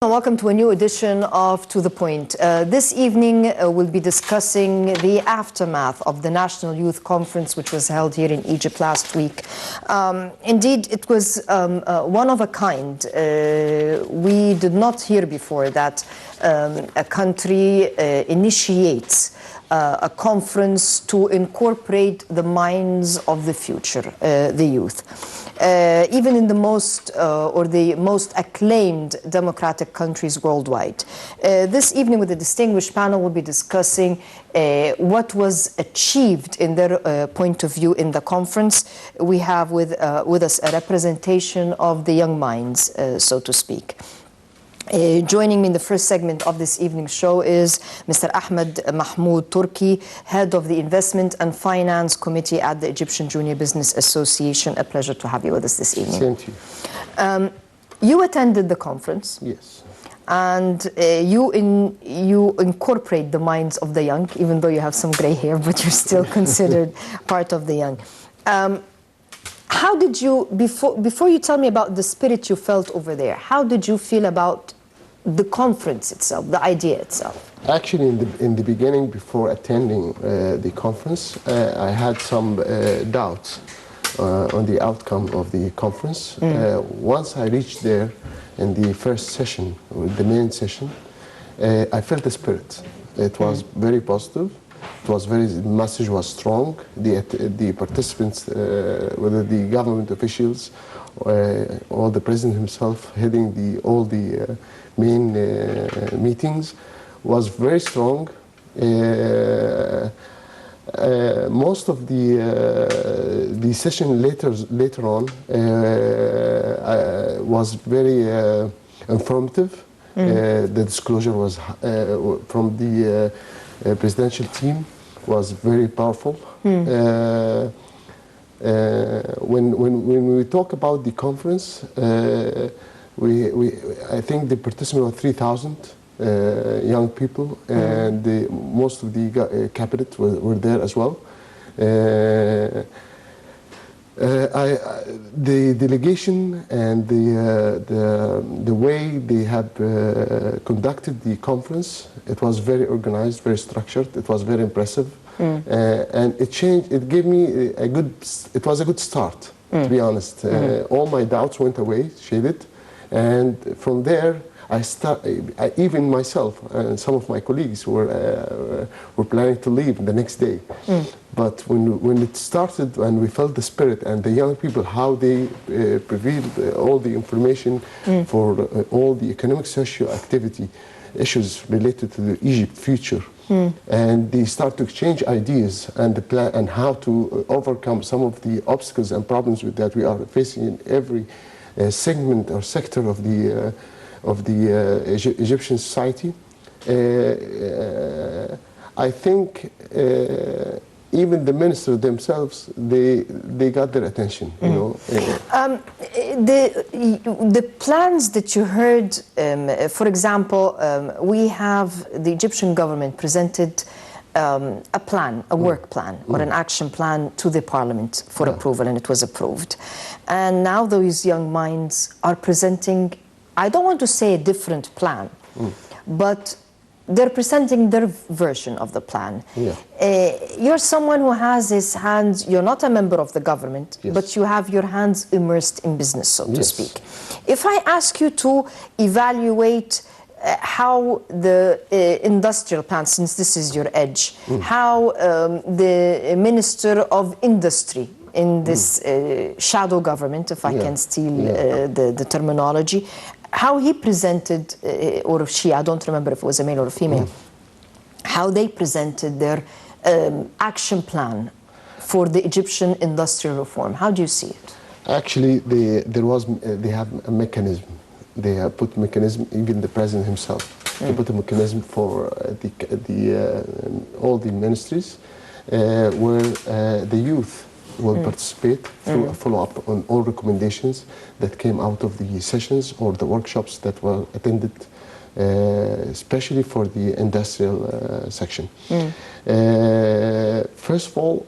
Welcome to a new edition of To The Point. This evening we'll be discussing the aftermath of the National Youth Conference, which was held here in Egypt last week. Indeed, it was one of a kind. We did not hear before that a country initiates a conference to incorporate the minds of the future, the youth. Even in the most acclaimed democratic countries worldwide. This evening with a distinguished panel, we'll be discussing what was achieved in their point of view in the conference. We have with us a representation of the young minds, so to speak. Joining me in the first segment of this evening's show is Mr. Ahmad Tourky, head of the Investment and Finance Committee at the Egyptian Junior Business Association. A pleasure to have you with us this evening. Same to you. You attended the conference. Yes. And you incorporate the minds of the young, even though you have some gray hair, but you're still considered part of the young. How did you, before you tell me about the spirit you felt over there, how did you feel about the conference itself, the idea itself? Actually, in the beginning, before attending the conference, I had some doubts on the outcome of the conference. Once I reached there in the first session, the main session, I felt the spirit. It was very positive. The message was strong. The participants, whether the government officials or the president himself heading all the main meetings, was very strong. Most of the session later on was very informative. The disclosure was from the presidential team was very powerful. When we talk about the conference, I think the participants were 3,000 young people, and most of the cabinet were there as well. The delegation and the way they had conducted the conference, it was very organized, very structured. It was very impressive, and it changed. It gave me it was a good start, to be honest. All my doubts went away, shaded, and from there even myself and some of my colleagues were planning to leave the next day. But when it started and we felt the spirit and the young people, how they revealed all the information for all the economic social activity issues related to the Egypt future, and they start to exchange ideas and the plan and how to overcome some of the obstacles and problems that we are facing in every segment or sector of the Egyptian society. I think even the ministers themselves, they got their attention. You know. The plans that you heard, for example, we have the Egyptian government presented a plan, a work plan, or an action plan to the parliament for approval, and it was approved. And now those young minds are presenting, I don't want to say a different plan, but they're presenting their version of the plan. Yeah. You're someone who has his hands, you're not a member of the government, yes, but you have your hands immersed in business, so to yes, speak. If I ask you to evaluate how the industrial plan, since this is your edge, how the Minister of Industry in this shadow government, if I can steal the terminology, how he presented, or she, I don't remember if it was a male or a female, how they presented their action plan for the Egyptian industrial reform. How do you see it? Actually, they have a mechanism. They have put a mechanism, even the president himself, they put a mechanism for all the ministries where the youth will participate through a follow-up on all recommendations that came out of the sessions or the workshops that were attended, especially for the industrial section. First of all,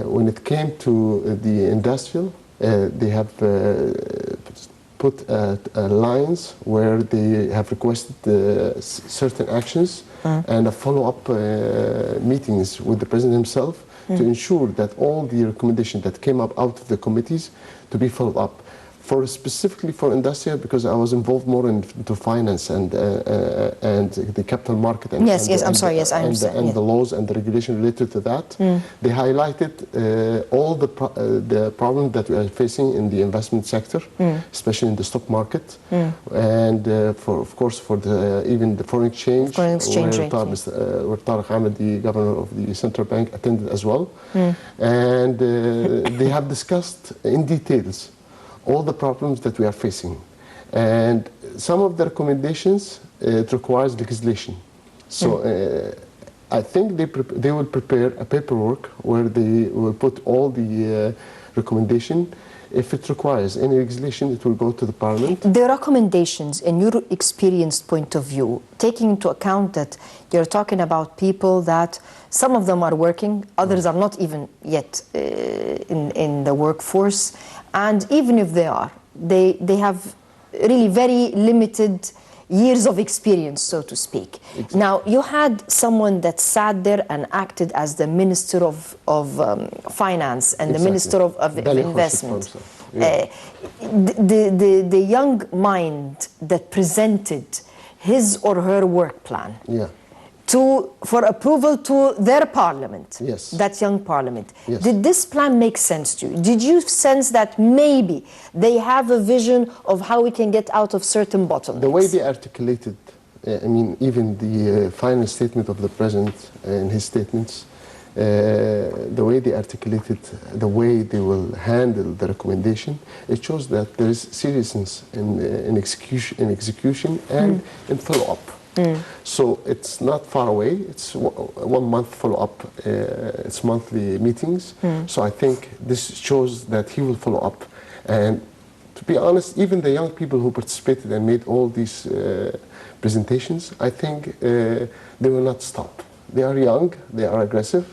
when it came to the industrial, they have put lines where they have requested certain actions and a follow-up meetings with the president himself to ensure that all the recommendations that came up out of the committees to be followed up. Specifically for industrial, because I was involved more into finance and the capital market and, and the laws and the regulation related to that. They highlighted all the problems that we are facing in the investment sector, especially in the stock market, and of course for even the foreign exchange, rate. Where Tariq Ahmed, the governor of the central bank, attended as well, and they have discussed in details all the problems that we are facing, and some of the recommendations it requires legislation. So I think they will prepare a paperwork where they will put all the recommendation. If it requires any legislation, it will go to the parliament. The recommendations, in your experienced point of view, taking into account that you're talking about people that some of them are working, others are not even yet in the workforce, and even if they are, they have really very limited years of experience, so to speak. Exactly. Now, you had someone that sat there and acted as the Minister of Finance and the Minister of Investment. The young mind that presented his or her work plan for approval to their parliament, that young parliament. Did this plan make sense to you? Did you sense that maybe they have a vision of how we can get out of certain bottlenecks? The way they articulated, I mean, even the final statement of the president in his statements, the way they articulated, the way they will handle the recommendation, it shows that there is seriousness in execution and in follow-up. So it's not far away. It's 1 month follow-up. It's monthly meetings. So I think this shows that he will follow up. And to be honest, even the young people who participated and made all these presentations, I think they will not stop. They are young. They are aggressive.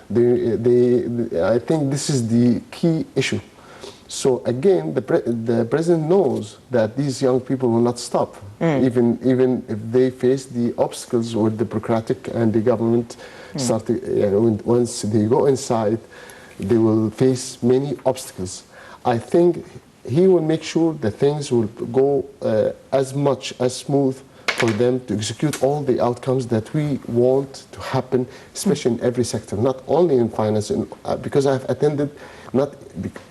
I think this is the key issue. So again, the president knows that these young people will not stop, even if they face the obstacles with the bureaucratic and the government. Once they go inside, they will face many obstacles. I think he will make sure that things will go as smooth for them to execute all the outcomes that we want to happen, especially in every sector, not only in finance. Because I've attended,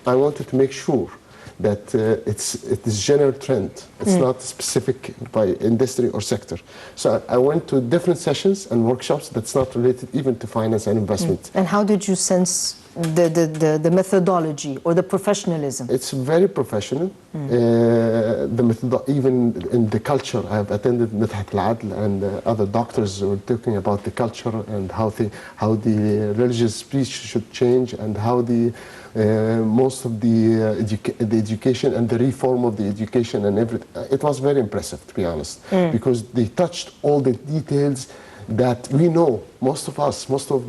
I wanted to make sure that it is general trend. It's not specific by industry or sector. So I went to different sessions and workshops that's not related even to finance and investment. And how did you sense the methodology or the professionalism? It's very professional. Even in the culture, I've attended Midhat Al-Adl and other doctors were talking about the culture and how the religious speech should change and how most of the education and the reform of the education and everything. It was very impressive, to be honest, because they touched all the details that we know. Most of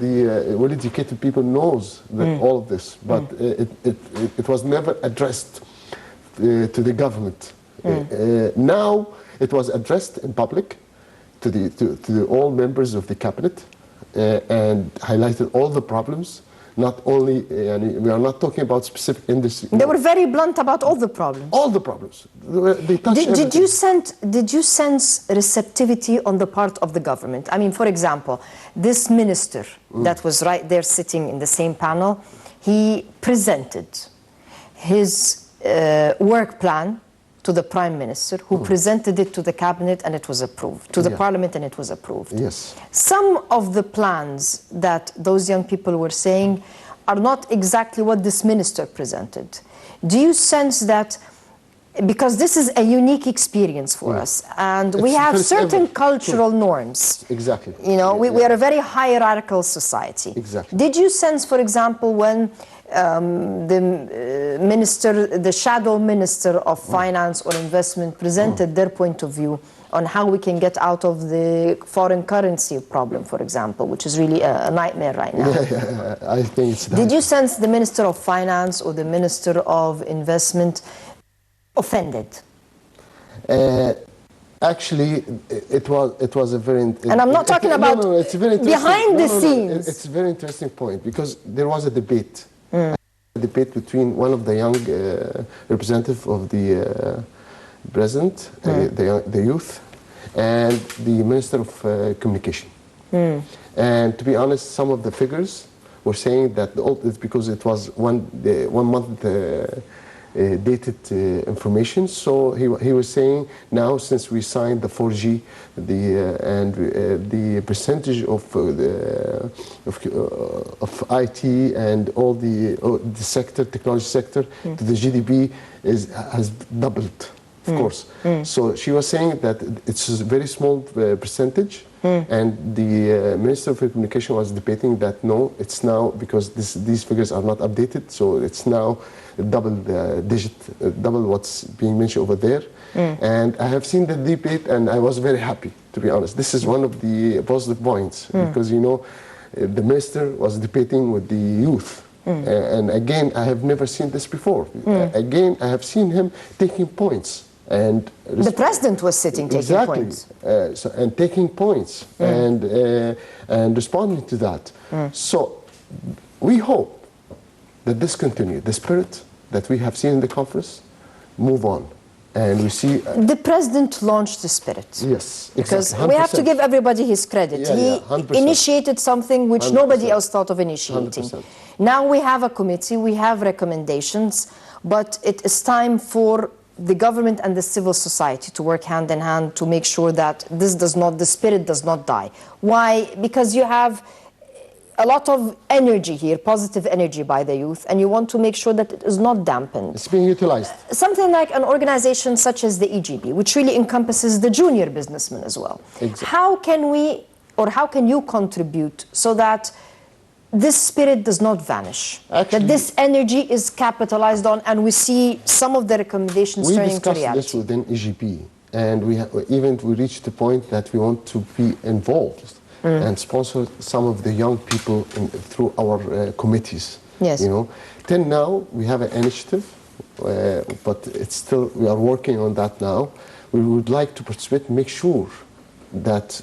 the well-educated people knows that all of this, but it was never addressed to the government. Now it was addressed in public to all members of the cabinet and highlighted all the problems. Not only, we are not talking about specific industry. They were very blunt about all the problems. All the problems. They touched Did you sense receptivity on the part of the government? I mean, for example, this minister that was right there sitting in the same panel, he presented his work plan to the Prime Minister, who presented it to the cabinet and it was approved, to the parliament and it was approved. Yes. Some of the plans that those young people were saying are not exactly what this minister presented. Do you sense that, because this is a unique experience for us, and we have certain cultural norms. Exactly. You know, we are a very hierarchical society. Exactly. Did you sense, for example, when the shadow minister of finance or investment presented their point of view on how we can get out of the foreign currency problem, for example, which is really a nightmare right now? I think it's that. Did you sense the minister of finance or the minister of investment offended Actually, it was a very... And I'm not talking about it's a very behind the scenes. It's a very interesting point, because there was a debate. A debate between one of the young representative of the president, the youth, and the Minister of Communication. And to be honest, some of the figures were saying that it's because it was one month dated information. So he was saying, now since we signed the 4G, the percentage of IT and all the sector, technology sector, to the GDP has doubled. Of course. So she was saying that it's a very small percentage, and the Minister of Communication was debating that no, it's now, because these figures are not updated, so it's now double what's being mentioned over there. And I have seen the debate, and I was very happy, to be honest. This is one of the positive points, because, you know, the minister was debating with the youth. And again, I have never seen this before. Again, I have seen him taking points. And the president was sitting taking points. And taking points and responding to that. So we hope that this continues. The spirit that we have seen in the conference move on. And we see... the president launched the spirit. Yes, because exactly. we have to give everybody his credit. He initiated something which 100%. Nobody else thought of initiating. 100%. Now we have a committee, we have recommendations, but it is time for the government and the civil society to work hand in hand to make sure that the spirit does not die. Why? Because you have a lot of energy here, positive energy by the youth, and you want to make sure that it is not dampened. It's being utilized. Something like an organization such as the EGB, which really encompasses the junior businessmen as well. Exactly. How can we, or how can you contribute so that this spirit does not vanish, actually, that this energy is capitalized on, and we see some of the recommendations turning to reality? We discussed this within EGP, and we reached the point that we want to be involved and sponsor some of the young people through our committees. Yes. You know, till now we have an initiative, but it's still, we are working on that now. We would like to participate, make sure that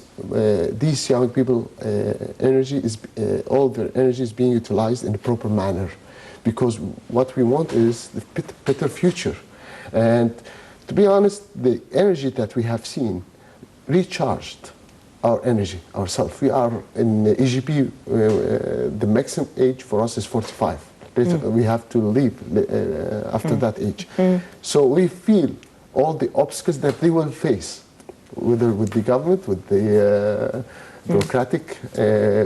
these young people all their energy is being utilized in a proper manner, because what we want is the better future. And to be honest, the energy that we have seen recharged our energy ourselves. We are in the EGP, the maximum age for us is 45. We have to leave after that age. So we feel all the obstacles that they will face, whether with the government, with the bureaucratic,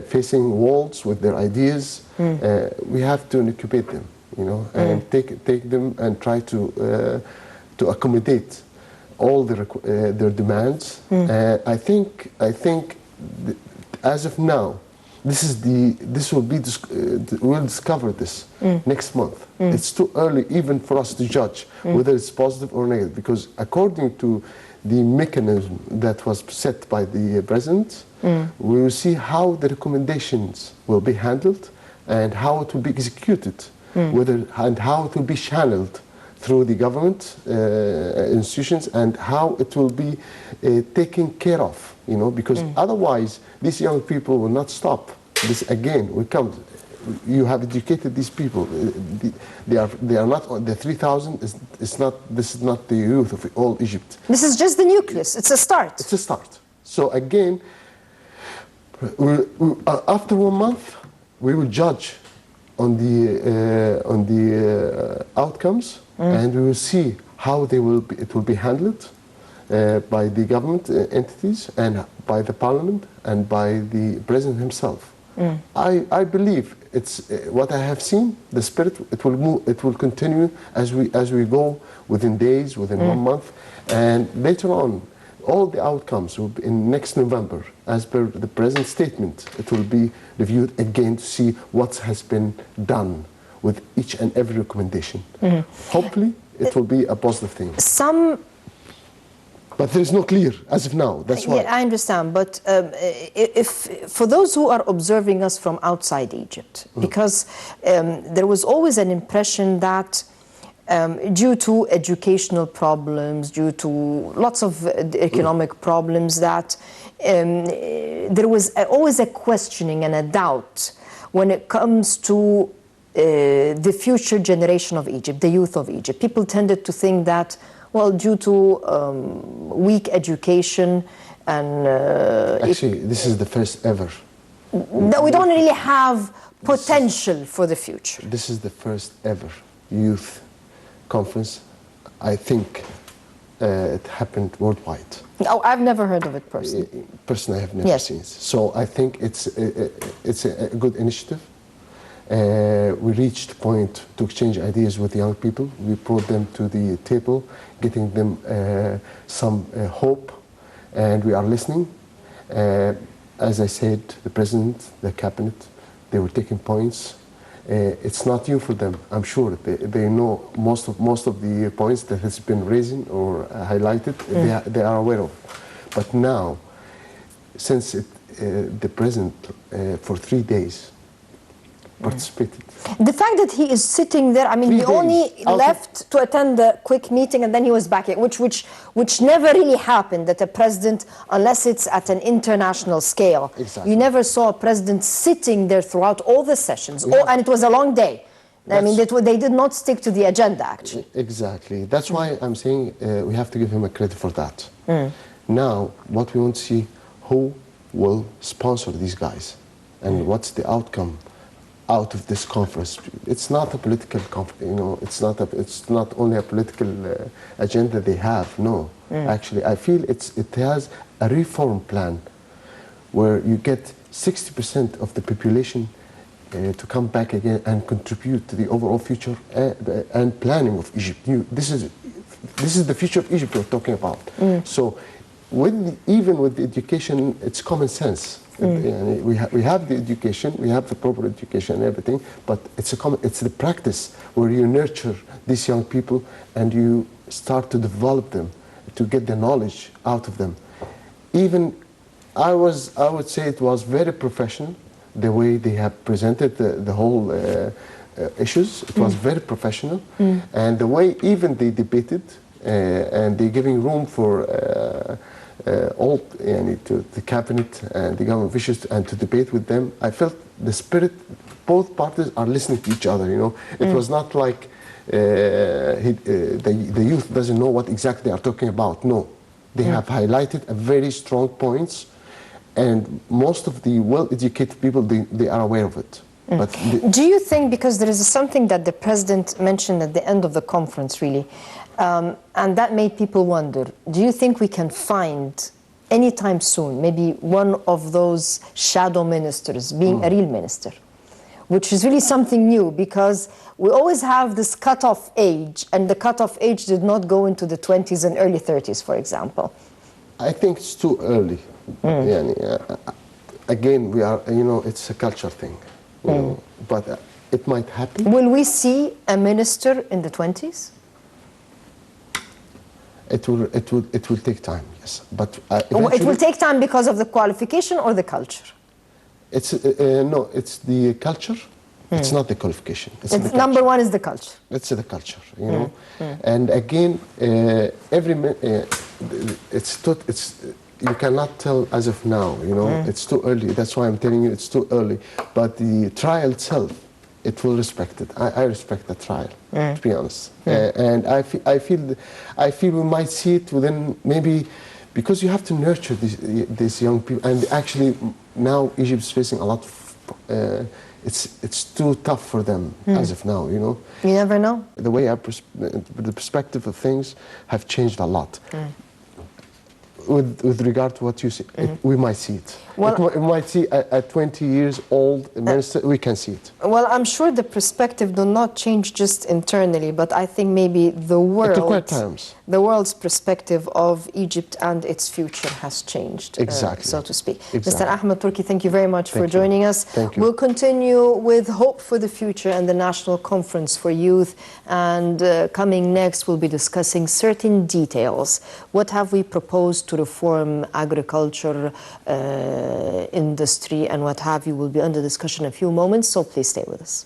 facing walls with their ideas. We have to incubate them, you know, and take them and try to accommodate all their demands. I think as of now, we'll discover this next month. It's too early even for us to judge whether it's positive or negative, because according to the mechanism that was set by the president, we will see how the recommendations will be handled and how it will be executed, and how it will be channeled through the government institutions, and how it will be taken care of, you know, because otherwise these young people will not stop. This again will come. You have educated these people. They are not the 3,000. This is not the youth of all Egypt. This is just the nucleus. It's a start. It's a start. So again, after 1 month, we will judge on the outcomes, and we will see how it will be handled by the government entities and by the parliament and by the president himself. I believe it's what I have seen. The spirit, it will move. It will continue as we go within days, within 1 month, and later on, all the outcomes will be in next November, as per the president's statement. It will be reviewed again to see what has been done with each and every recommendation. Hopefully, it will be a positive thing. But there is no clear as of now. That's why. Yeah, I understand. But for those who are observing us from outside Egypt, because there was always an impression that due to educational problems, due to lots of economic problems, that there was always a questioning and a doubt when it comes to the future generation of Egypt, the youth of Egypt. People tended to think that, well, due to weak education and... Actually, this is the first ever. That we don't really have potential for the future. This is the first ever youth conference. I think it happened worldwide. Oh, I've never heard of it personally. Personally, I have never seen it. So I think it's a good initiative. We reached a point to exchange ideas with young people. We brought them to the table, getting them some hope, and we are listening. As I said, the president, the cabinet, they were taking points. It's not new for them. I'm sure they know most of the points that has been raised or highlighted. They are aware of. But now, since the president for 3 days participated. The fact that he is sitting there, I mean, he only left to attend the quick meeting and then he was back, which never really happened, that a president, unless it's at an international scale, you never saw a president sitting there throughout all the sessions, and it was a long day. I mean, they did not stick to the agenda, actually. Exactly. That's why I'm saying we have to give him a credit for that. Now, what we want to see, who will sponsor these guys, and what's the outcome out of this conference. It's not a political conference, you know, it's not only a political agenda they have, no. Actually, I feel it has a reform plan where you get 60% of the population to come back again and contribute to the overall future and planning of Egypt. This is the future of Egypt we're talking about. So even with the education, it's common sense. We have the education, we have the proper education and everything, but it's the practice where you nurture these young people and you start to develop them, to get the knowledge out of them. Even I would say it was very professional, the way they have presented the whole issues. It was very professional, and the way even they debated and they're giving room for all to the cabinet and the government officials and to debate with them. I felt the spirit, both parties are listening to each other, you know. It was not like the youth doesn't know what exactly they are talking about. No, they have highlighted a very strong points, and most of the well-educated people, they are aware of it. But do you think, because there is something that the president mentioned at the end of the conference, really, and that made people wonder, do you think we can find anytime soon maybe one of those shadow ministers being a real minister, which is really something new, because we always have this cutoff age, and the cutoff age did not go into the 20s and early 30s, for example? I think it's too early. Again, we are, you know, it's a culture thing, you know, but it might happen. Will we see a minister in the 20s? It will take time, yes. But it will take time because of the qualification or the culture? It's no, it's the culture. It's not the qualification. It's number one is the culture. It's the culture, you know. And again, you cannot tell as of now, you know. It's too early. That's why I'm telling you it's too early. But the trial itself, it will respect it. I respect the trial, to be honest. And I feel we might see it within maybe, because you have to nurture these young people. And actually, now Egypt is facing a lot of, it's too tough for them as of now, you know. You never know. The way the perspective of things have changed a lot. With regard to what you see, we might see it. Well, we might see a 20 years old minister, we can see it. Well, I'm sure the perspective will not change just internally, but I think maybe the world's perspective of Egypt and its future has changed, so to speak. Mr. Ahmad Tourky, thank you very much for joining us. Thank you. We'll continue with Hope for the Future and the National Conference for Youth, and coming next we'll be discussing certain details. What have we proposed to reform agriculture, industry, and what have you will be under discussion in a few moments, so please stay with us.